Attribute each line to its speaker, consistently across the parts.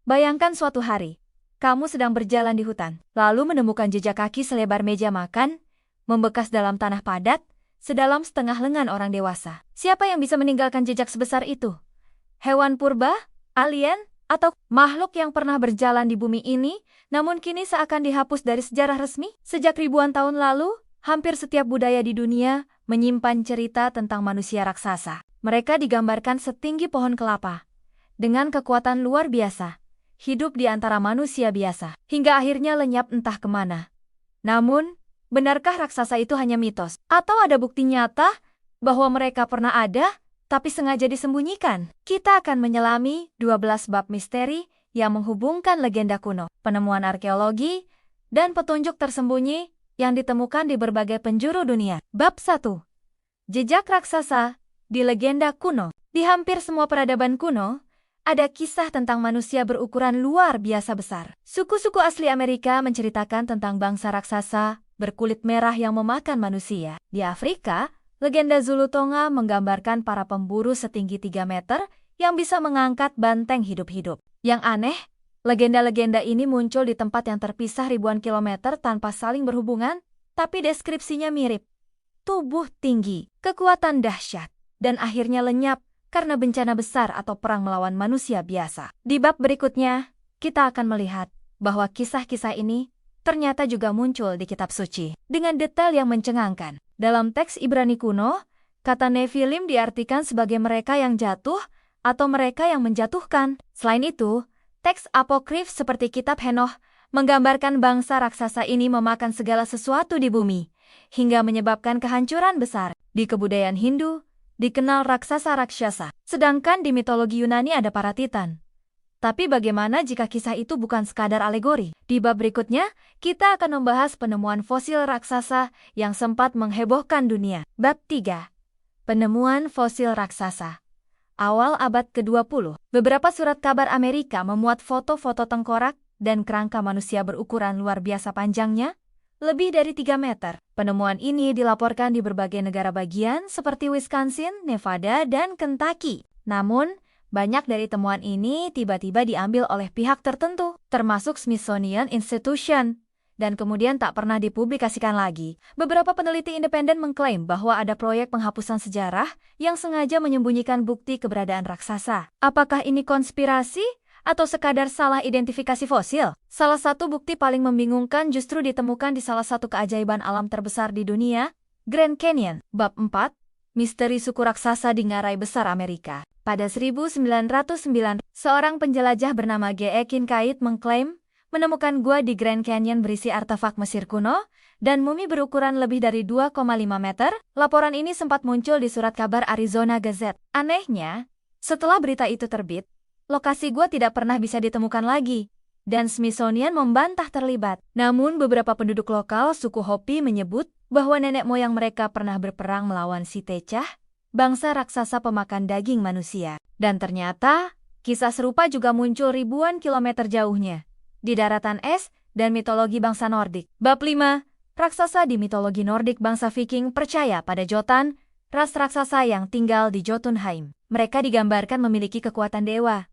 Speaker 1: Bayangkan suatu hari, kamu sedang berjalan di hutan, lalu menemukan jejak kaki selebar meja makan, membekas dalam tanah padat, sedalam setengah lengan orang dewasa. Siapa yang bisa meninggalkan jejak sebesar itu? Hewan purba? Alien? Atau makhluk yang pernah berjalan di bumi ini, namun kini seakan dihapus dari sejarah resmi? Sejak ribuan tahun lalu, hampir setiap budaya di dunia menyimpan cerita tentang manusia raksasa. Mereka digambarkan setinggi pohon kelapa, dengan kekuatan luar biasa, hidup di antara manusia biasa, hingga akhirnya lenyap entah kemana. Namun, benarkah raksasa itu hanya mitos? Atau ada bukti nyata bahwa mereka pernah ada, tapi sengaja disembunyikan? Kita akan menyelami 12 bab misteri yang menghubungkan legenda kuno, penemuan arkeologi, dan petunjuk tersembunyi yang ditemukan di berbagai penjuru dunia. Bab 1. Jejak raksasa di legenda kuno. Di hampir semua peradaban kuno, ada kisah tentang manusia berukuran luar biasa besar. Suku-suku asli Amerika menceritakan tentang bangsa raksasa berkulit merah yang memakan manusia. Di Afrika, legenda Zulu Tonga menggambarkan para pemburu setinggi 3 meter yang bisa mengangkat banteng hidup-hidup. Yang aneh, legenda-legenda ini muncul di tempat yang terpisah ribuan kilometer tanpa saling berhubungan, tapi deskripsinya mirip. Tubuh tinggi, kekuatan dahsyat, dan akhirnya lenyap karena bencana besar atau perang melawan manusia biasa. Di bab berikutnya, kita akan melihat bahwa kisah-kisah ini ternyata juga muncul di kitab suci dengan detail yang mencengangkan. Dalam teks Ibrani kuno, kata Nephilim diartikan sebagai mereka yang jatuh atau mereka yang menjatuhkan. Selain itu, teks apokrif seperti kitab Henoh menggambarkan bangsa raksasa ini memakan segala sesuatu di bumi, hingga menyebabkan kehancuran besar. Di kebudayaan Hindu, dikenal raksasa-raksasa. Sedangkan di mitologi Yunani ada para titan. Tapi bagaimana jika kisah itu bukan sekadar alegori? Di bab berikutnya, kita akan membahas penemuan fosil raksasa yang sempat menghebohkan dunia. Bab 3. Penemuan fosil raksasa. Awal abad ke-20, beberapa surat kabar Amerika memuat foto-foto tengkorak dan kerangka manusia berukuran luar biasa panjangnya, lebih dari 3 meter. Penemuan ini dilaporkan di berbagai negara bagian seperti Wisconsin, Nevada, dan Kentucky. Namun, banyak dari temuan ini tiba-tiba diambil oleh pihak tertentu, termasuk Smithsonian Institution, dan kemudian tak pernah dipublikasikan lagi. Beberapa peneliti independen mengklaim bahwa ada proyek penghapusan sejarah yang sengaja menyembunyikan bukti keberadaan raksasa. Apakah ini konspirasi? Atau sekadar salah identifikasi fosil? Salah satu bukti paling membingungkan justru ditemukan di salah satu keajaiban alam terbesar di dunia, Grand Canyon. Bab 4. Misteri suku raksasa di Ngarai Besar Amerika. Pada 1909, seorang penjelajah bernama G.E. Kincaid mengklaim menemukan gua di Grand Canyon berisi artefak Mesir kuno dan mumi berukuran lebih dari 2,5 meter. Laporan ini sempat muncul di surat kabar Arizona Gazette. Anehnya, setelah berita itu terbit, lokasi gua tidak pernah bisa ditemukan lagi, dan Smithsonian membantah terlibat. Namun beberapa penduduk lokal suku Hopi menyebut bahwa nenek moyang mereka pernah berperang melawan si Tecah, bangsa raksasa pemakan daging manusia. Dan ternyata, kisah serupa juga muncul ribuan kilometer jauhnya, di daratan es dan mitologi bangsa Nordik. Bab 5. Raksasa di mitologi Nordik. Bangsa Viking percaya pada Jotan, ras raksasa yang tinggal di Jotunheim. Mereka digambarkan memiliki kekuatan dewa,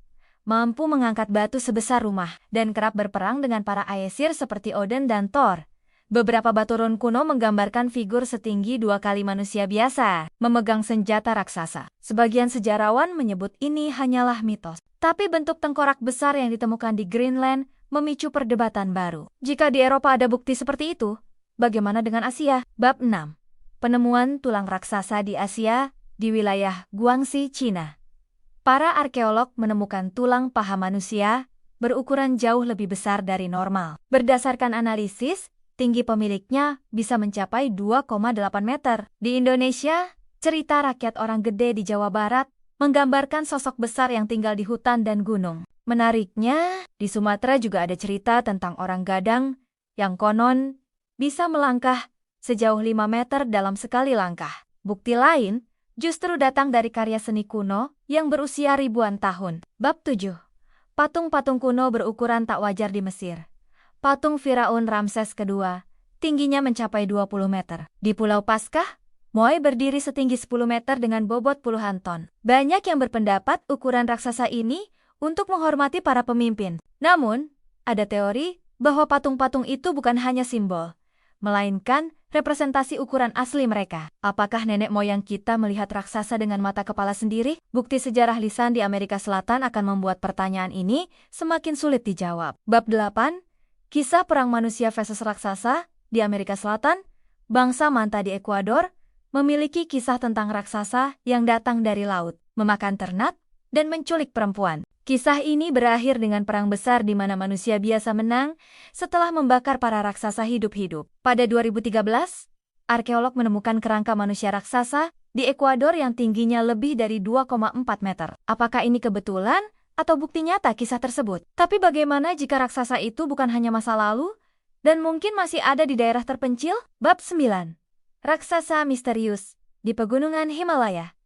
Speaker 1: mampu mengangkat batu sebesar rumah, dan kerap berperang dengan para Aesir seperti Odin dan Thor. Beberapa batu rune kuno menggambarkan figur setinggi 2 kali manusia biasa, memegang senjata raksasa. Sebagian sejarawan menyebut ini hanyalah mitos. Tapi bentuk tengkorak besar yang ditemukan di Greenland memicu perdebatan baru. Jika di Eropa ada bukti seperti itu, bagaimana dengan Asia? Bab 6. Penemuan tulang raksasa di Asia, di wilayah Guangxi, Cina. Para arkeolog menemukan tulang paha manusia berukuran jauh lebih besar dari normal. Berdasarkan analisis, tinggi pemiliknya bisa mencapai 2,8 meter. Di Indonesia, cerita rakyat orang gede di Jawa Barat menggambarkan sosok besar yang tinggal di hutan dan gunung. Menariknya, di Sumatera juga ada cerita tentang orang gadang yang konon bisa melangkah sejauh 5 meter dalam sekali langkah. Bukti lain justru datang dari karya seni kuno yang berusia ribuan tahun. Bab 7. Patung-patung kuno berukuran tak wajar di Mesir. Patung Firaun Ramses II, tingginya mencapai 20 meter. Di Pulau Paskah, Moai berdiri setinggi 10 meter dengan bobot puluhan ton. Banyak yang berpendapat ukuran raksasa ini untuk menghormati para pemimpin. Namun, ada teori bahwa patung-patung itu bukan hanya simbol, melainkan representasi ukuran asli mereka. Apakah nenek moyang kita melihat raksasa dengan mata kepala sendiri? Bukti sejarah lisan di Amerika Selatan akan membuat pertanyaan ini semakin sulit dijawab. Bab 8. Kisah perang manusia versus raksasa di Amerika Selatan. Bangsa Manta di Ekuador memiliki kisah tentang raksasa yang datang dari laut, memakan ternak, dan menculik perempuan. Kisah ini berakhir dengan perang besar di mana manusia biasa menang setelah membakar para raksasa hidup-hidup. Pada 2013, arkeolog menemukan kerangka manusia raksasa di Ekuador yang tingginya lebih dari 2,4 meter. Apakah ini kebetulan atau bukti nyata kisah tersebut? Tapi bagaimana jika raksasa itu bukan hanya masa lalu dan mungkin masih ada di daerah terpencil? Bab 9. Raksasa misterius di pegunungan Himalaya.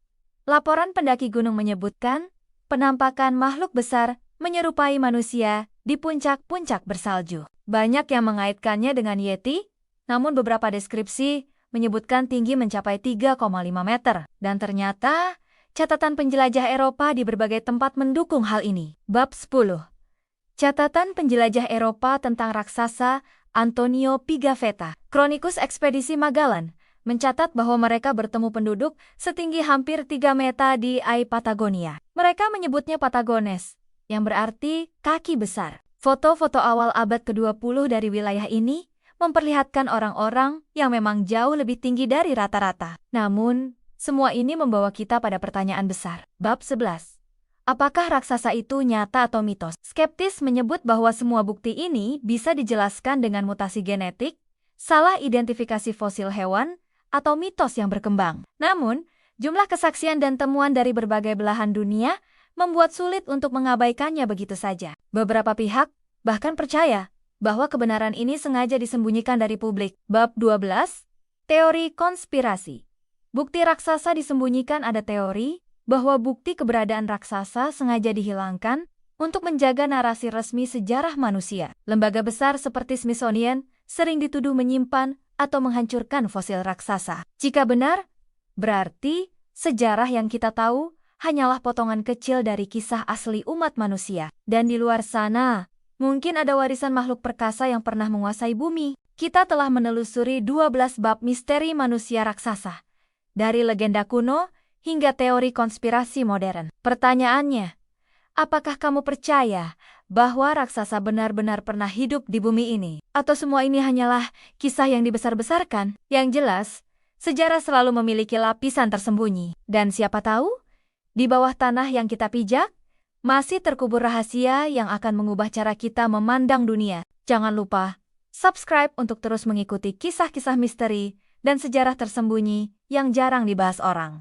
Speaker 1: Laporan pendaki gunung menyebutkan penampakan makhluk besar menyerupai manusia di puncak-puncak bersalju. Banyak yang mengaitkannya dengan Yeti, namun beberapa deskripsi menyebutkan tinggi mencapai 3,5 meter. Dan ternyata, catatan penjelajah Eropa di berbagai tempat mendukung hal ini. Bab 10. Catatan penjelajah Eropa tentang raksasa Antonio Pigafetta. Kronikus Ekspedisi Magellan mencatat bahwa mereka bertemu penduduk setinggi hampir 3 meter di Patagonia. Mereka menyebutnya Patagones, yang berarti kaki besar. Foto-foto awal abad ke-20 dari wilayah ini memperlihatkan orang-orang yang memang jauh lebih tinggi dari rata-rata. Namun, semua ini membawa kita pada pertanyaan besar. Bab 11. Apakah raksasa itu nyata atau mitos? Skeptis menyebut bahwa semua bukti ini bisa dijelaskan dengan mutasi genetik, salah identifikasi fosil hewan, atau mitos yang berkembang. Namun, jumlah kesaksian dan temuan dari berbagai belahan dunia membuat sulit untuk mengabaikannya begitu saja. Beberapa pihak bahkan percaya bahwa kebenaran ini sengaja disembunyikan dari publik. Bab 12. Teori konspirasi. Bukti raksasa disembunyikan. Ada teori bahwa bukti keberadaan raksasa sengaja dihilangkan untuk menjaga narasi resmi sejarah manusia. Lembaga besar seperti Smithsonian sering dituduh menyimpan atau menghancurkan fosil raksasa. Jika benar, berarti sejarah yang kita tahu hanyalah potongan kecil dari kisah asli umat manusia. Dan di luar sana, mungkin ada warisan makhluk perkasa yang pernah menguasai bumi. Kita telah menelusuri 12 bab misteri manusia raksasa, dari legenda kuno hingga teori konspirasi modern. Pertanyaannya, apakah kamu percaya bahwa raksasa benar-benar pernah hidup di bumi ini? Atau semua ini hanyalah kisah yang dibesar-besarkan? Yang jelas, sejarah selalu memiliki lapisan tersembunyi. Dan siapa tahu, di bawah tanah yang kita pijak, masih terkubur rahasia yang akan mengubah cara kita memandang dunia. Jangan lupa, subscribe untuk terus mengikuti kisah-kisah misteri dan sejarah tersembunyi yang jarang dibahas orang.